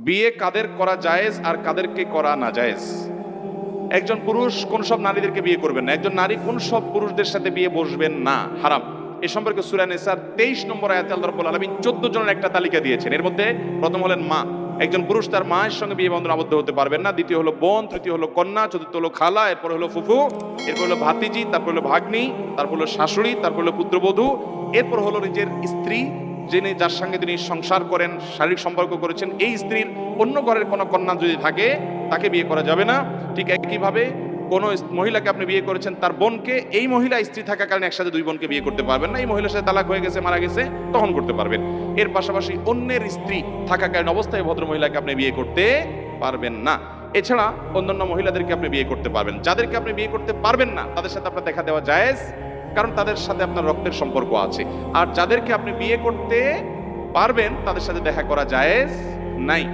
বিয়ে কাদের করা জায়েজ আর কাদেরকে করা না জায়েজ। একজন পুরুষ কোন সব নারীদেরকে বিয়ে করবেন না, একজন নারী কোন সব পুরুষদের সাথে বিয়ে বসবেন না, হারাম। এ সম্পর্কে সূরা নিসার 23 নম্বর আয়াতে আল্লাহ রাব্বুল আলামিন 14 জনের একটা তালিকা দিয়েছেন। এর মধ্যে প্রথম হলেন মা। একজন পুরুষ তার মায়ের সঙ্গে বিয়ে বন্ধনে আবদ্ধ হতে পারবেন না। দ্বিতীয় হলো বোন, তৃতীয় হলো কন্যা, চতুর্থ হলো খালা, এরপর হলো ফুফু, এরপর হলো ভাতিজি, তারপর হলো ভাগ্নি, তারপর হলো শাশুড়ি, তারপর হলো পুত্রবধূ, এরপর হলো নিজের স্ত্রী, যিনি যার সঙ্গে তিনি সংসার করেন, শারীরিক সম্পর্ক করেছেন। এই স্ত্রীর অন্য ঘরের কোনো কন্যা যদি থাকে তাকে বিয়ে করা যাবে না। ঠিক একইভাবে কোনো মহিলাকে আপনি বিয়ে করেছেন, তার বোনকে এই মহিলা স্ত্রী থাকাকালীন একসাথে দুই বোনকে বিয়ে করতে পারবেন না। এই মহিলার সাথে তালাক হয়ে গেছে, মারা গেছে, তখন করতে পারবেন। এর পাশাপাশি অন্যের স্ত্রী থাকাকালীন অবস্থায় ভদ্র মহিলাকে আপনি বিয়ে করতে পারবেন না। এছাড়া অন্যান্য মহিলাদেরকে আপনি বিয়ে করতে পারবেন। যাদেরকে আপনি বিয়ে করতে পারবেন না তাদের সাথে আপনার দেখা দেওয়া জায়েজ, কারণ তাদের সাথে আপনার রক্তের সম্পর্ক আছে। আর যাদেরকে আপনি বিয়ে করতে পারবেন তাদের সাথে দেখা করা জায়েজ নাই।